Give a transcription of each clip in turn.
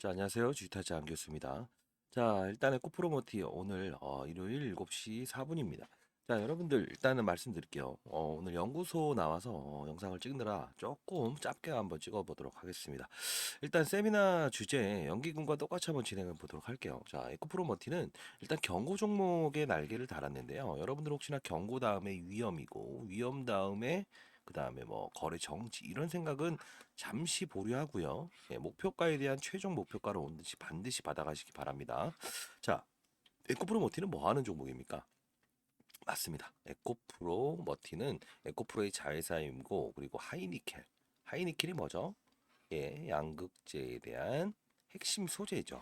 자, 안녕하세요. 주식타자 안교수입니다. 자, 일단은 코프로모티 오늘 일요일 7시 4분입니다. 자, 여러분들 일단은 말씀드릴게요. 오늘 연구소 나와서 영상을 찍느라 조금 짧게 한번 찍어보도록 하겠습니다. 일단 세미나 주제 연기군과 똑같이 한번 진행해 보도록 할게요. 자, 에코프로머티는 일단 경고 종목의 날개를 달았는데요. 여러분들 혹시나 경고 다음에 위험이고 위험 다음에 그 다음에 뭐 거래 정지 이런 생각은 잠시 보류하고요. 예, 목표가에 대한 최종 목표가를 반드시 받아가시기 바랍니다. 자, 에코프로머티는 뭐 하는 종목입니까? 맞습니다. 에코프로머티는 에코프로의 자회사이고 그리고 하이니켈. 하이니켈이 뭐죠? 예, 양극재에 대한 핵심 소재죠.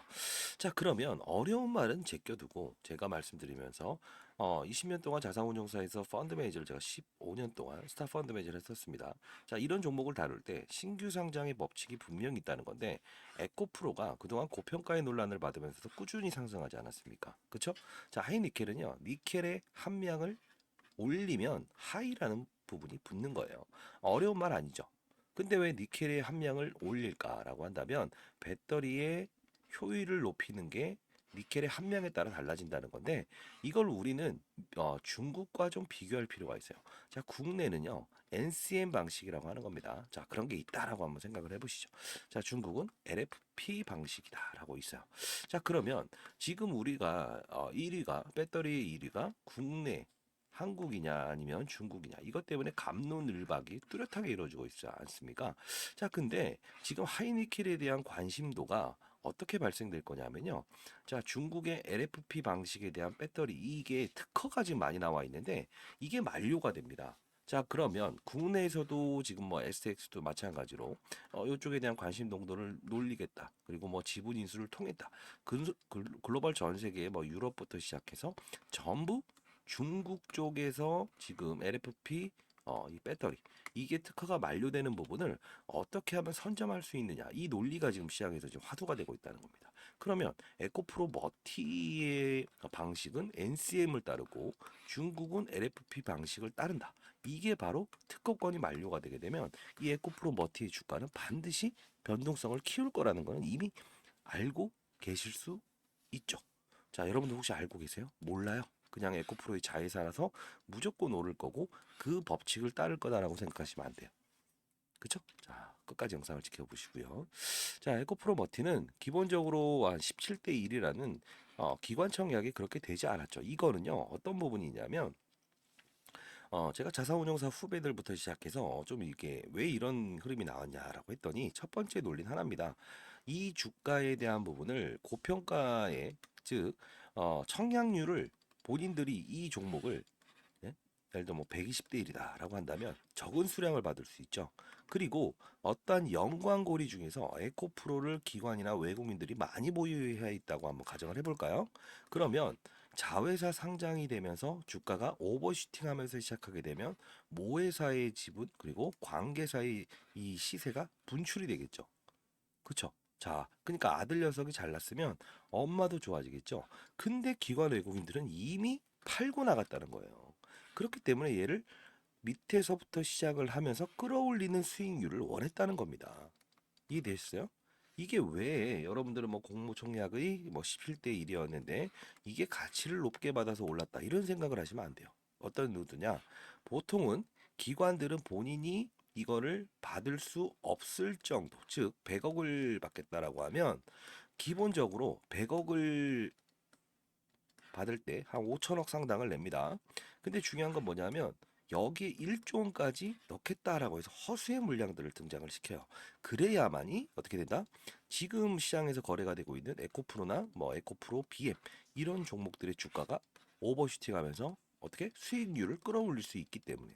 자, 그러면 어려운 말은 제껴두고 제가 말씀드리면서 20년 동안 자산운용사에서 펀드 매니저를 제가 15년 동안 스타 펀드 매니저를 했었습니다. 자, 이런 종목을 다룰 때 신규 상장의 법칙이 분명히 있다는 건데 에코프로가 그동안 고평가의 논란을 받으면서도 꾸준히 상승하지 않았습니까? 그렇죠? 자, 하이니켈은요. 니켈의 함량을 올리면 하이라는 부분이 붙는 거예요. 어려운 말 아니죠. 근데 왜 니켈의 함량을 올릴까라고 한다면 배터리의 효율을 높이는 게 니켈의 함량에 따라 달라진다는 건데 이걸 우리는 중국과 좀 비교할 필요가 있어요. 자, 국내는요 NCM 방식이라고 하는 겁니다. 자, 그런 게 있다라고 한번 생각을 해보시죠. 자, 중국은 LFP 방식이다라고 있어요. 자, 그러면 지금 우리가 1위가 배터리 1위가 국내 한국이냐 아니면 중국이냐 이것 때문에 갑론을박이 뚜렷하게 이루어지고 있지 않습니까? 자, 근데 지금 하이니켈에 대한 관심도가 어떻게 발생될 거냐면요. 자, 중국의 LFP 방식에 대한 배터리 이게 특허가 지금 많이 나와 있는데 이게 만료가 됩니다. 자, 그러면 국내에서도 지금 뭐 STX도 마찬가지로 이쪽에 대한 관심 농도를 놀리겠다. 그리고 뭐 지분 인수를 통했다. 글로벌 전 세계에 뭐 유럽부터 시작해서 전부 중국 쪽에서 지금 LFP 이 배터리 이게 특허가 만료되는 부분을 어떻게 하면 선점할 수 있느냐 이 논리가 지금 시장에서 지금 화두가 되고 있다는 겁니다. 그러면 에코프로 머티의 방식은 NCM을 따르고 중국은 LFP 방식을 따른다. 이게 바로 특허권이 만료가 되게 되면 이 에코프로 머티의 주가는 반드시 변동성을 키울 거라는 거는 이미 알고 계실 수 있죠. 자, 여러분들 혹시 알고 계세요? 몰라요? 그냥 에코프로의 자회사라서 무조건 오를 거고 그 법칙을 따를 거다라고 생각하시면 안 돼요. 그쵸? 자, 끝까지 영상을 지켜보시고요. 자, 에코프로 머티는 기본적으로 한 17대 1이라는 기관청 이야기 그렇게 되지 않았죠. 이거는요, 어떤 부분이냐면 제가 자산운용사 후배들부터 시작해서 좀 이게 왜 이런 흐름이 나왔냐라고 했더니 첫 번째 논리는 하나입니다. 이 주가에 대한 부분을 고평가에 즉 청약률을 본인들이 이 종목을 예? 예를 들어 뭐 120대 1이다라고 한다면 적은 수량을 받을 수 있죠. 그리고 어떠한 연관고리 중에서 에코프로를 기관이나 외국인들이 많이 보유해 있다고 한번 가정을 해볼까요? 그러면 자회사 상장이 되면서 주가가 오버슈팅하면서 시작하게 되면 모회사의 지분 그리고 관계사의 이 시세가 분출이 되겠죠. 그쵸? 자, 그러니까 아들 녀석이 잘났으면 엄마도 좋아지겠죠. 근데 기관 외국인들은 이미 팔고 나갔다는 거예요. 그렇기 때문에 얘를 밑에서부터 시작을 하면서 끌어올리는 수익률을 원했다는 겁니다. 이해되셨어요? 이게 왜 여러분들은 뭐 공모총약의 뭐 17대 1이었는데 이게 가치를 높게 받아서 올랐다 이런 생각을 하시면 안 돼요. 어떤 의도냐? 보통은 기관들은 본인이 이거를 받을 수 없을 정도, 즉 100억을 받겠다라고 하면 기본적으로 100억을 받을 때 한 5천억 상당을 냅니다. 근데 중요한 건 뭐냐면 여기에 1조 원까지 넣겠다라고 해서 허수의 물량들을 등장을 시켜요. 그래야만이 어떻게 된다? 지금 시장에서 거래가 되고 있는 에코프로나 뭐 에코프로 BM 이런 종목들의 주가가 오버슈팅하면서 어떻게 수익률을 끌어올릴 수 있기 때문에.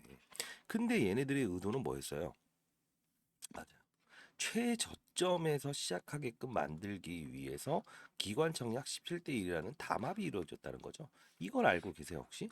근데 얘네들의 의도는 뭐였어요? 맞아요. 최저점에서 시작하게끔 만들기 위해서 기관청약 17대 1이라는 담합이 이루어졌다는 거죠. 이걸 알고 계세요, 혹시?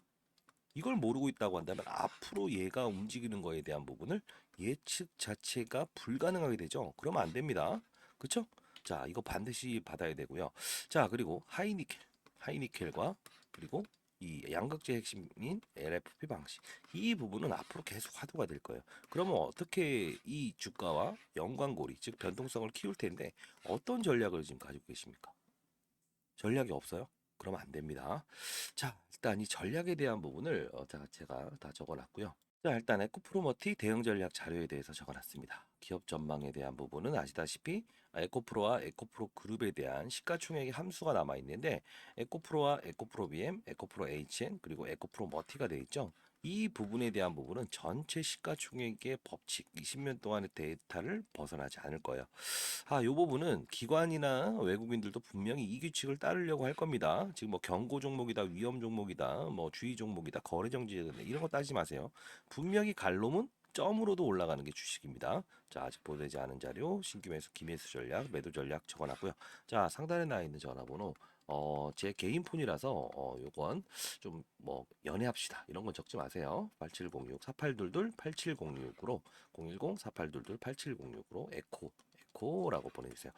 이걸 모르고 있다고 한다면 앞으로 얘가 움직이는 거에 대한 부분을 예측 자체가 불가능하게 되죠. 그러면 안 됩니다. 그쵸? 자, 이거 반드시 받아야 되고요. 자, 그리고 하이니켈. 하이니켈과 그리고 이 양극재 핵심인 LFP 방식 이 부분은 앞으로 계속 화두가 될 거예요. 그러면 어떻게 이 주가와 연관고리 즉 변동성을 키울 텐데 어떤 전략을 지금 가지고 계십니까? 전략이 없어요? 그러면 안 됩니다. 자, 일단 이 전략에 대한 부분을 제가 다 적어놨고요. 자, 일단 에코프로머티 대응 전략 자료에 대해서 적어놨습니다. 기업 전망에 대한 부분은 아시다시피 에코프로와 에코프로 그룹에 대한 시가총액의 함수가 남아 있는데 에코프로와 에코프로 BM, 에코프로 HN 그리고 에코프로 머티가 되어 있죠. 이 부분에 대한 부분은 전체 시가총액의 법칙 20년 동안의 데이터를 벗어나지 않을 거예요. 이 부분은 기관이나 외국인들도 분명히 이 규칙을 따르려고 할 겁니다. 지금 뭐 경고 종목이다, 위험 종목이다, 뭐 주의 종목이다, 거래 정지다 이런 거 따지지 마세요. 분명히 갈놈은 점으로도 올라가는 게 주식입니다. 자, 아직 보내지 않은 자료, 신규 매수, 기매수 전략, 매도 전략 적어놨고요. 자, 상단에 나와 있는 전화번호, 제 개인 폰이라서, 요건 좀 뭐 연애합시다. 이런 건 적지 마세요. 8706-4822-8706으로 010-4822-8706으로 에코라고 보내주세요.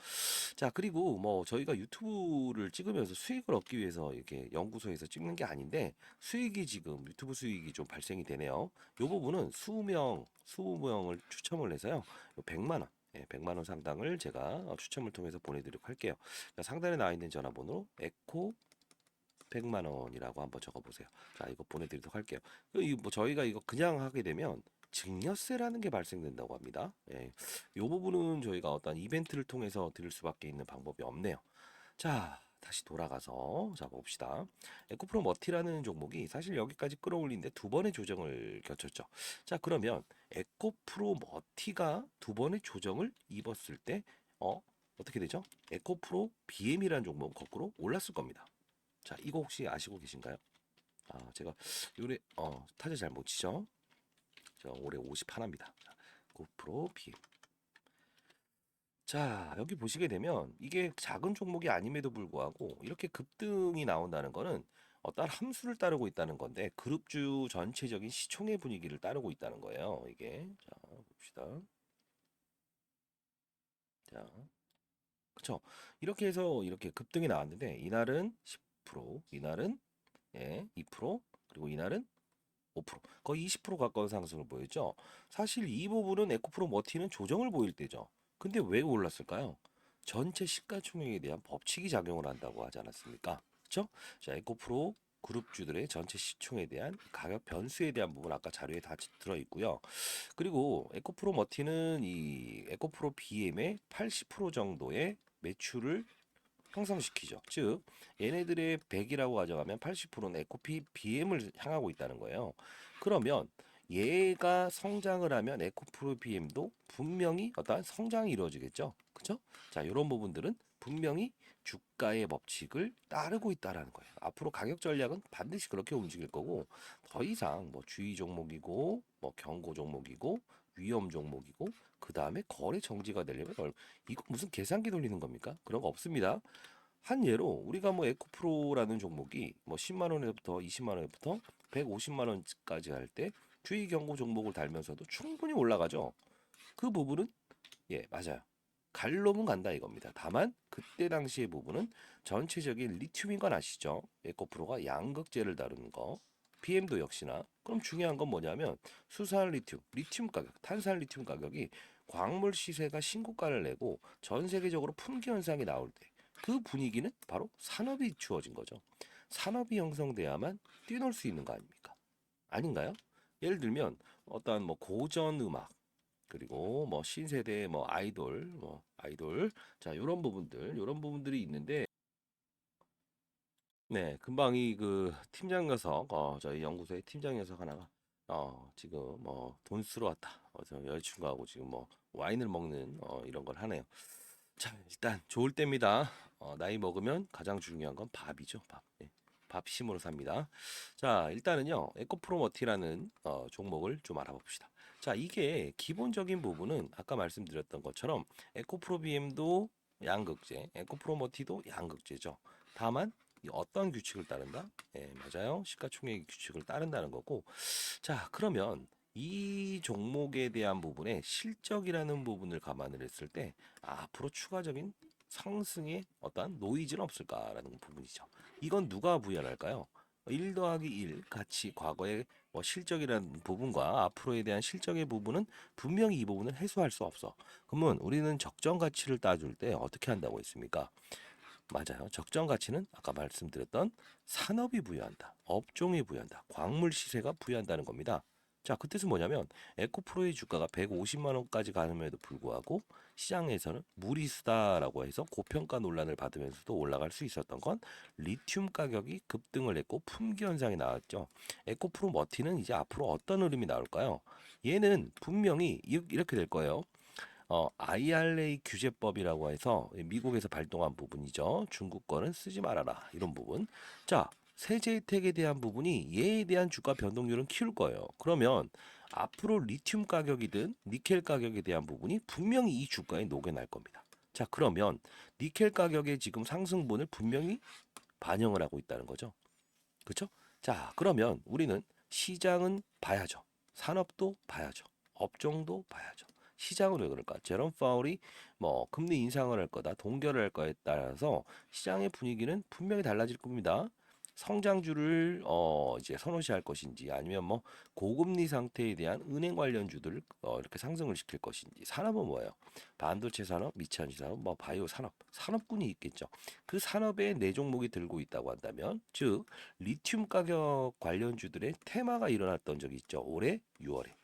자, 그리고 뭐 저희가 유튜브를 찍으면서 수익을 얻기 위해서 이렇게 연구소에서 찍는 게 아닌데 수익이 지금 유튜브 수익이 좀 발생이 되네요. 요 부분은 20명을 추첨을 해서요. 요 100만 원. 100만 원 상당을 제가 추첨을 통해서 보내드리도록 할게요. 자, 상단에 나와 있는 전화번호 에코 100만 원이라고 한번 적어보세요. 자, 이거 보내드리도록 할게요. 뭐 저희가 이거 그냥 하게 되면 증여세라는 게 발생된다고 합니다. 이 부분은 저희가 어떤 이벤트를 통해서 드릴 수밖에 있는 방법이 없네요. 자, 다시 돌아가서 자 봅시다. 에코프로 머티라는 종목이 사실 여기까지 끌어올리는데 두 번의 조정을 겪었죠. 자, 그러면 에코프로 머티가 두 번의 조정을 입었을 때 어떻게 되죠? 에코프로 BM이라는 종목은 거꾸로 올랐을 겁니다. 자, 이거 혹시 아시고 계신가요? 제가 요래 타자 잘 못 치죠? 저 올해 50 하나입니다. 자, 고프로 BM. 자, 여기 보시게 되면 이게 작은 종목이 아님에도 불구하고 이렇게 급등이 나온다는 거는 어떤 함수를 따르고 있다는 건데 그룹주 전체적인 시총의 분위기를 따르고 있다는 거예요. 이게 자, 봅시다. 자, 그쵸? 이렇게 해서 이렇게 급등이 나왔는데 이날은 10%, 이날은 2%, 그리고 이날은 5%, 거의 20% 가까운 상승을 보였죠. 사실 이 부분은 에코프로 머티는 조정을 보일 때죠. 근데 왜 올랐을까요? 전체 시가총액에 대한 법칙이 작용을 한다고 하지 않았습니까? 그렇죠? 자, 에코프로 그룹주들의 전체 시총에 대한 가격 변수에 대한 부분 아까 자료에 다 들어 있고요. 그리고 에코프로 머티는 이 에코프로 BM의 80% 정도의 매출을 형성시키죠. 즉 얘네들의 100이라고 가져가면 80%는 에코피 BM을 향하고 있다는 거예요. 그러면 얘가 성장을 하면 에코프로 BM도 분명히 어떠한 성장이 이루어지겠죠. 그렇죠? 자, 이런 부분들은 분명히 주가의 법칙을 따르고 있다라는 거예요. 앞으로 가격 전략은 반드시 그렇게 움직일 거고 더 이상 뭐 주의 종목이고 뭐 경고 종목이고 위험 종목이고 그 다음에 거래 정지가 되려면 이거 무슨 계산기 돌리는 겁니까? 그런 거 없습니다. 한 예로 우리가 뭐 에코프로라는 종목이 뭐 10만 원에부터 20만 원에부터 150만 원까지 할 때 주의 경고 종목을 달면서도 충분히 올라가죠. 그 부분은 맞아요. 갈 놈은 간다 이겁니다. 다만 그때 당시의 부분은 전체적인 리튬인 건 아시죠? 에코프로가 양극재를 다루는 거. BM도 역시나. 그럼 중요한 건 뭐냐면 수산 리튬 가격, 탄산 리튬 가격이 광물 시세가 신고가를 내고 전 세계적으로 품귀 현상이 나올 때 그 분위기는 바로 산업이 주어진 거죠. 산업이 형성돼야만 뛰놀 수 있는 거 아닙니까? 아닌가요? 예를 들면 어떠한 뭐 고전 음악 그리고 뭐 신세대 뭐 아이돌 자 요런 부분들이 있는데 네 금방 이 그 팀장 녀석 저희 연구소의 팀장 녀석 하나가 지금 뭐 돈 쓰러 왔다 저 여자친구하고 지금 뭐 와인을 먹는 이런 걸 하네요. 자, 일단 좋을 때입니다. 나이 먹으면 가장 중요한 건 밥이죠. 밥. 밥 힘으로 삽니다. 자, 일단은요. 에코프로머티라는 종목을 좀 알아봅시다. 자, 이게 기본적인 부분은 아까 말씀드렸던 것처럼 에코프로비엠도 양극재, 에코프로머티도 양극재죠. 다만 어떤 규칙을 따른다? 맞아요. 시가총액 규칙을 따른다는 거고. 자, 그러면 이 종목에 대한 부분에 실적이라는 부분을 감안을 했을 때 앞으로 추가적인 상승의 어떠한 노이즈는 없을까라는 부분이죠. 이건 누가 부연할까요? 1 더하기 1 같이 과거의 뭐 실적이라는 부분과 앞으로에 대한 실적의 부분은 분명히 이 부분을 해소할 수 없어. 그러면 우리는 적정 가치를 따질 때 어떻게 한다고 했습니까? 맞아요. 적정 가치는 아까 말씀드렸던 산업이 부여한다. 업종이 부여한다. 광물 시세가 부여한다는 겁니다. 자, 그 뜻은 뭐냐면 에코프로의 주가가 150만 원까지 가는에도 불구하고 시장에서는 무리 쓰다라고 해서 고평가 논란을 받으면서도 올라갈 수 있었던 건 리튬 가격이 급등을 했고 품귀 현상이 나왔죠. 에코프로 머티는 이제 앞으로 어떤 흐름이 나올까요? 얘는 분명히 이렇게 될 거예요. IRA 규제법이라고 해서 미국에서 발동한 부분이죠. 중국 거는 쓰지 말아라. 이런 부분. 자, 세제 혜택에 대한 부분이 얘에 대한 주가 변동률은 키울 거예요. 그러면 앞으로 리튬 가격이든 니켈 가격에 대한 부분이 분명히 이 주가에 녹여날 겁니다. 자, 그러면 니켈 가격의 지금 상승분을 분명히 반영을 하고 있다는 거죠. 그렇죠? 자, 그러면 우리는 시장은 봐야죠. 산업도 봐야죠. 업종도 봐야죠. 시장은 왜 그럴까? 제롬 파월이 뭐 금리 인상을 할 거다, 동결을 할 거에 따라서 시장의 분위기는 분명히 달라질 겁니다. 성장주를 이제 선호시할 것인지 아니면 뭐 고금리 상태에 대한 은행 관련주들을 이렇게 상승을 시킬 것인지 산업은 뭐예요? 반도체 산업, 미차원지 산업, 뭐 바이오 산업, 산업군이 있겠죠. 그 산업에 네 종목이 들고 있다고 한다면 즉 리튬 가격 관련주들의 테마가 일어났던 적이 있죠. 올해 6월에.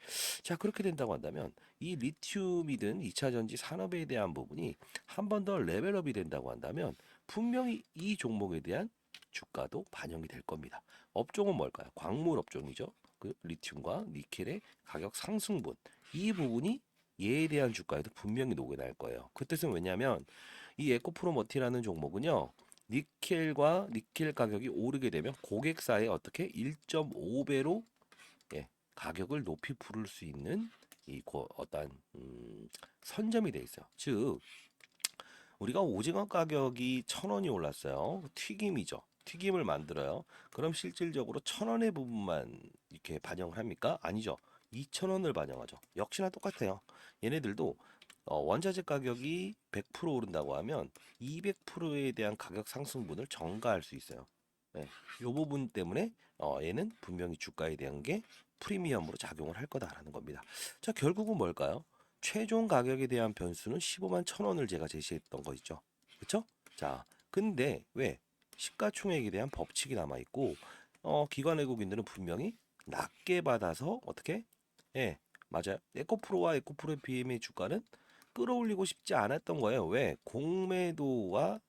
자, 그렇게 된다고 한다면 이 리튬이든 2차 전지 산업에 대한 부분이 한 번 더 레벨업이 된다고 한다면 분명히 이 종목에 대한 주가도 반영이 될 겁니다. 업종은 뭘까요? 광물 업종이죠. 그 리튬과 니켈의 가격 상승분. 이 부분이 얘에 대한 주가에도 분명히 녹여날 거예요. 그 뜻은 왜냐하면 이 에코프로머티라는 종목은요. 니켈과 니켈 가격이 오르게 되면 고객사에 어떻게 1.5배로 가격을 높이 부를 수 있는 어떤 선점이 돼 있어요. 즉 우리가 오징어 가격이 1,000원이 올랐어요. 튀김이죠. 튀김을 만들어요. 그럼 실질적으로 1,000원의 부분만 이렇게 반영을 합니까? 아니죠. 2,000원을 반영하죠. 역시나 똑같아요. 얘네들도 원자재 가격이 100% 오른다고 하면 200%에 대한 가격 상승분을 전가할 수 있어요. 네. 이 부분 때문에 얘는 분명히 주가에 대한 게 프리미엄으로 작용을 할 거다라는 겁니다. 자, 결국은 뭘까요? 최종 가격에 대한 변수는 15만 1,000원을 제가 제시했던 거 있죠. 그쵸? 자, 근데 왜? 시가총액에 대한 법칙이 남아 있고 기관 외국인들은 분명히 낮게 받아서 어떻게? 예, 맞아요. 에코프로와 에코프로의 BM의 주가는 끌어올리고 싶지 않았던 거예요. 왜? 공매도와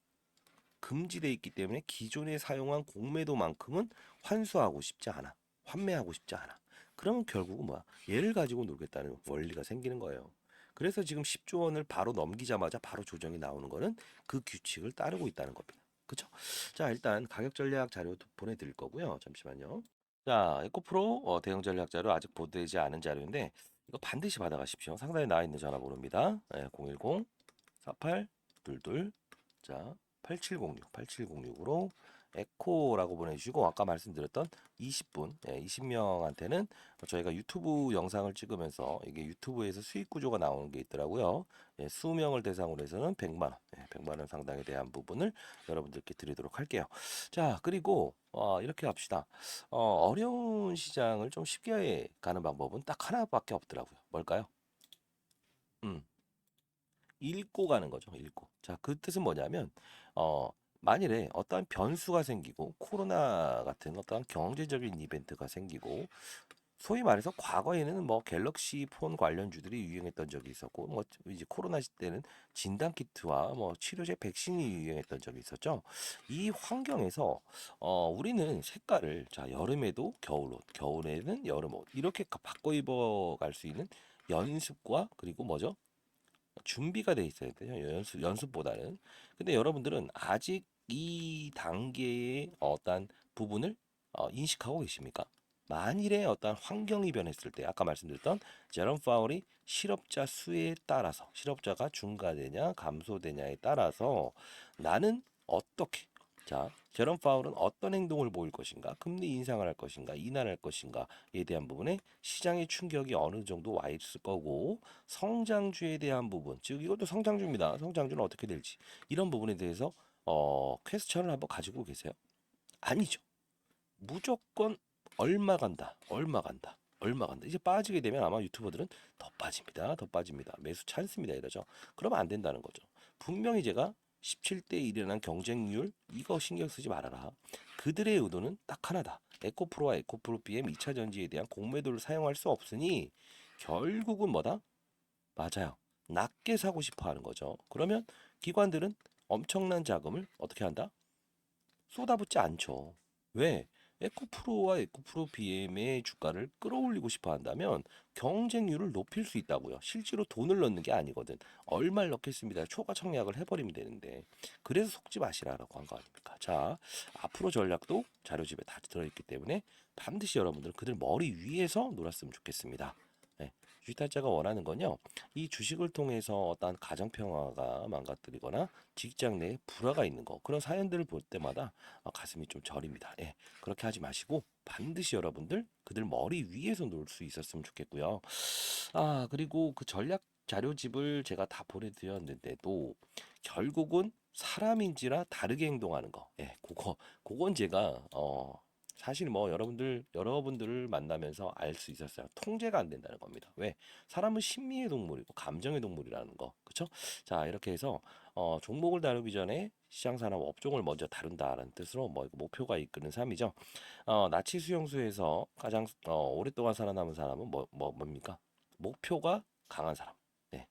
금지돼 있기 때문에 기존에 사용한 공매도만큼은 환수하고 싶지 않아. 환매하고 싶지 않아. 그러면 결국은 뭐야? 얘를 가지고 놀겠다는 원리가 생기는 거예요. 그래서 지금 10조 원을 바로 넘기자마자 바로 조정이 나오는 거는 그 규칙을 따르고 있다는 겁니다. 그쵸? 자, 일단 가격 전략 자료도 보내드릴 거고요. 잠시만요. 자, 에코프로 대응 전략 자료 아직 보내지 않은 자료인데 이거 반드시 받아가십시오. 상단에 나와 있는 전화번호입니다. 010 48 22 자, 8706으로 에코라고 보내주시고 아까 말씀드렸던 20분, 20명한테는 저희가 유튜브 영상을 찍으면서 이게 유튜브에서 수익 구조가 나오는 게 있더라고요. 20명을 대상으로 해서는 100만 원, 100만 원 상당에 대한 부분을 여러분들께 드리도록 할게요. 자, 그리고 이렇게 합시다. 어려운 시장을 좀 쉽게 가는 방법은 딱 하나밖에 없더라고요. 뭘까요? 음. 읽고 가는 거죠. 읽고. 자, 그 뜻은 뭐냐면 만일에 어떠한 변수가 생기고 코로나 같은 어떠한 경제적인 이벤트가 생기고 소위 말해서 과거에는 뭐 갤럭시 폰 관련주들이 유행했던 적이 있었고 뭐 이제 코로나 시대는 진단 키트와 뭐 치료제 백신이 유행했던 적이 있었죠. 이 환경에서 우리는 색깔을 자 여름에도 겨울옷, 겨울에는 여름옷 이렇게 바꿔 입어 갈 수 있는 연습과 그리고 뭐죠? 준비가 돼 있어야 돼요. 연습보다는. 근데 여러분들은 아직 이 단계의 어떤 부분을 인식하고 계십니까? 만일에 어떤 환경이 변했을 때 아까 말씀드렸던 제롬 파월이 실업자 수에 따라서 실업자가 증가되냐 감소되냐에 따라서 나는 어떻게 자 제롬 파월은 어떤 행동을 보일 것인가 금리 인상을 할 것인가 인하할 것인가에 대한 부분에 시장의 충격이 어느 정도 와 있을 거고 성장주에 대한 부분, 즉 이것도 성장주입니다. 성장주는 어떻게 될지 이런 부분에 대해서 퀘스천을 한번 가지고 계세요? 아니죠. 무조건 얼마 간다, 얼마 간다, 얼마 간다. 이제 빠지게 되면 아마 유튜버들은 더 빠집니다, 더 빠집니다. 매수 찬스입니다 이러죠. 그러면 안 된다는 거죠. 분명히 제가 17대 1이라는 경쟁률 이거 신경 쓰지 말아라. 그들의 의도는 딱 하나다. 에코프로와 에코프로 BM 2차 전지에 대한 공매도를 사용할 수 없으니 결국은 뭐다? 맞아요. 낮게 사고 싶어 하는 거죠. 그러면 기관들은 엄청난 자금을 어떻게 한다? 쏟아붓지 않죠. 왜? 에코프로와 에코프로 BM의 주가를 끌어올리고 싶어 한다면 경쟁률을 높일 수 있다고요. 실제로 돈을 넣는 게 아니거든. 얼마를 넣겠습니다. 초과 청약을 해버리면 되는데. 그래서 속지 마시라라고 한 거 아닙니까? 자, 앞으로 전략도 자료집에 다 들어있기 때문에 반드시 여러분들은 그들 머리 위에서 놀았으면 좋겠습니다. 네. 주식타자가 원하는 건요. 이 주식을 통해서 어떤 가정평화가 망가뜨리거나 직장 내에 불화가 있는 거 그런 사연들을 볼 때마다 가슴이 좀 저립니다. 예, 그렇게 하지 마시고 반드시 여러분들 그들 머리 위에서 놀 수 있었으면 좋겠고요. 그리고 그 전략 자료집을 제가 다 보내드렸는데도 결국은 사람인지라 다르게 행동하는 거. 예, 그건 제가 사실 뭐 여러분들을 만나면서 알 수 있었어요. 통제가 안 된다는 겁니다. 왜? 사람은 심리의 동물이고 감정의 동물이라는 거. 그렇죠? 자, 이렇게 해서 종목을 다루기 전에 시장 산업 업종을 먼저 다룬다라는 뜻으로 뭐 목표가 이끄는 삶이죠. 나치 수용소에서 가장 오랫동안 살아남은 사람은 뭡니까? 목표가 강한 사람. 네.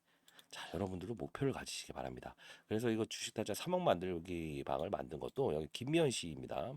자, 여러분들도 목표를 가지시기 바랍니다. 그래서 이거 주식타자 3억 만들기 방을 만든 것도 여기 김미연 씨입니다.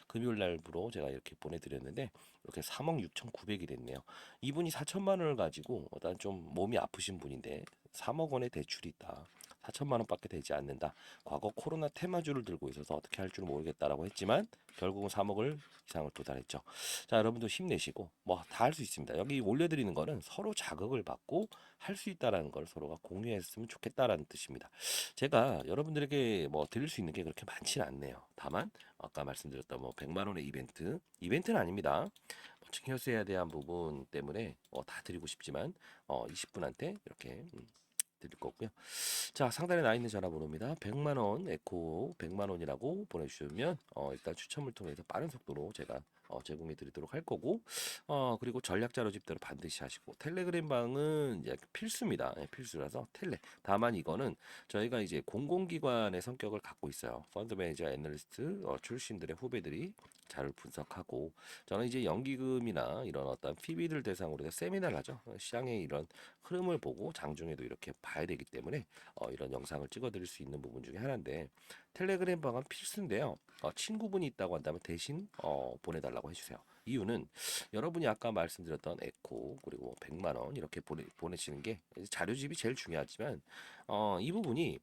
금요일 날부로 제가 이렇게 보내드렸는데 이렇게 3억 6,900이 됐네요. 이분이 4천만 원을 가지고 일단 좀 몸이 아프신 분인데 3억 원의 대출이 있다. 4천만 원밖에 되지 않는다. 과거 코로나 테마주를 들고 있어서 어떻게 할 줄 모르겠다라고 했지만 결국은 3억을 이상을 도달했죠. 자, 여러분도 힘내시고 뭐 다 할 수 있습니다. 여기 올려드리는 거는 서로 자극을 받고 할 수 있다라는 걸 서로가 공유했으면 좋겠다라는 뜻입니다. 제가 여러분들에게 뭐 드릴 수 있는 게 그렇게 많지는 않네요. 다만 아까 말씀드렸던 뭐 100만 원의 이벤트는 아닙니다. 뭐 증여세에 대한 부분 때문에 다 드리고 싶지만 20분한테 이렇게 드릴 거고요. 자, 상단에 나 있는 전화번호입니다. 100만 원 에코 100만 원이라고 보내주시면 일단 추첨을 통해서 빠른 속도로 제가 제공해 드리도록 할 거고 그리고 전략 자료집대로 반드시 하시고 텔레그램 방은 이제 필수입니다. 예, 필수라서 다만 이거는 저희가 이제 공공기관의 성격을 갖고 있어요. 펀드 매니저 애널리스트 출신들의 후배들이 자료를 분석하고 저는 이제 연기금이나 이런 어떤 PB들 대상으로 해서 세미나를 하죠. 시장의 이런 흐름을 보고 장중에도 이렇게 봐야 되기 때문에 이런 영상을 찍어드릴 수 있는 부분 중에 하나인데 텔레그램 방은 필수인데요. 친구분이 있다고 한다면 대신 보내달라고 해주세요. 이유는 여러분이 아까 말씀드렸던 에코 그리고 100만 원 이렇게 보내시는 게 자료집이 제일 중요하지만 이 부분이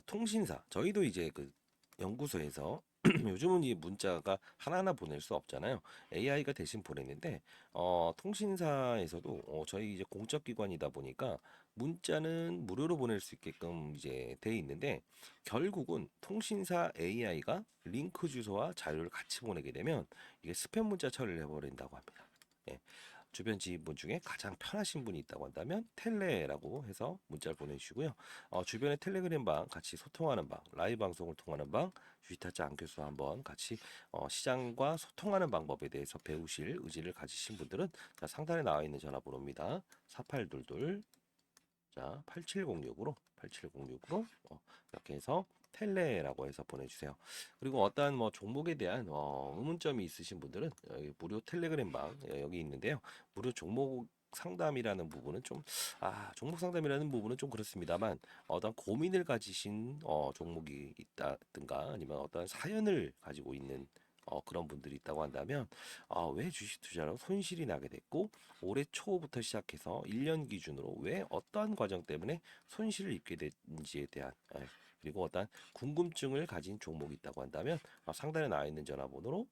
통신사 저희도 이제 그 연구소에서 요즘은 이 문자가 하나하나 보낼 수 없잖아요. AI가 대신 보내는데 통신사에서도 저희 이제 공적 기관이다 보니까 문자는 무료로 보낼 수 있게끔 이제 돼 있는데 결국은 통신사 AI가 링크 주소와 자료를 같이 보내게 되면 이게 스팸 문자 처리를 해버린다고 합니다. 예. 주변 지인분 중에 가장 편하신 분이 있다고 한다면 텔레라고 해서 문자를 보내주시고요. 주변에 텔레그램 방 같이 소통하는 방, 라이브 방송을 통하는 방, 주식타짜 안교수 한번 같이 시장과 소통하는 방법에 대해서 배우실 의지를 가지신 분들은 자, 상단에 나와 있는 전화번호입니다. 4822 자, 8706으로 이렇게 해서 텔레라고 해서 보내주세요. 그리고 어떠한 뭐 종목에 대한 의문점이 있으신 분들은 여기 무료 텔레그램 방 여기 있는데요. 무료 종목 상담이라는 부분은 종목 상담이라는 부분은 좀 그렇습니다만 어떤 고민을 가지신 종목이 있다든가 아니면 어떤 사연을 가지고 있는 그런 분들이 있다고 한다면 왜 주식 투자로 손실이 나게 됐고 올해 초부터 시작해서 1년 기준으로 왜 어떠한 과정 때문에 손실을 입게 됐는지에 대한 그리고 어떤 궁금증을 가진 종목이 있다고 한다면 상단에 나와 있는 전화번호로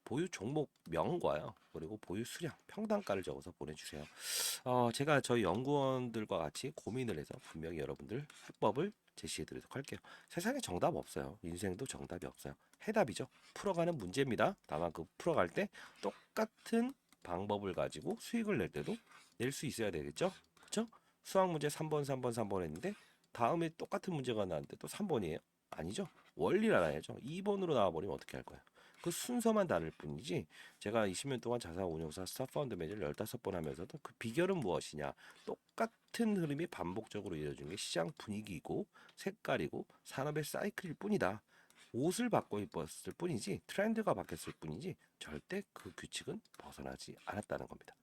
보유 종목 명과요. 그리고 보유 수량, 평단가를 적어서 보내주세요. 제가 저희 연구원들과 같이 고민을 해서 분명히 여러분들 해법을 제시해 드리도록 할게요. 세상에 정답 없어요. 인생도 정답이 없어요. 해답이죠. 풀어가는 문제입니다. 다만 그 풀어갈 때 똑같은 방법을 가지고 수익을 낼 때도 낼 수 있어야 되겠죠? 그렇죠? 수학 문제 3번 했는데 다음에 똑같은 문제가 나왔는데 또 3번이에요. 아니죠. 원리를 알아야죠. 2번으로 나와버리면 어떻게 할 거예요? 그 순서만 다를 뿐이지 제가 20년 동안 자산운용사 스타펀드 매니저를 15번 하면서도 그 비결은 무엇이냐? 똑같은 흐름이 반복적으로 이어지는 게 시장 분위기이고 색깔이고 산업의 사이클일 뿐이다. 옷을 바꿔 입었을 뿐이지 트렌드가 바뀌었을 뿐이지 절대 그 규칙은 벗어나지 않았다는 겁니다.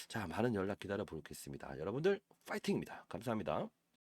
자, 많은 연락 기다려 보겠습니다. 여러분들 파이팅입니다. 감사합니다.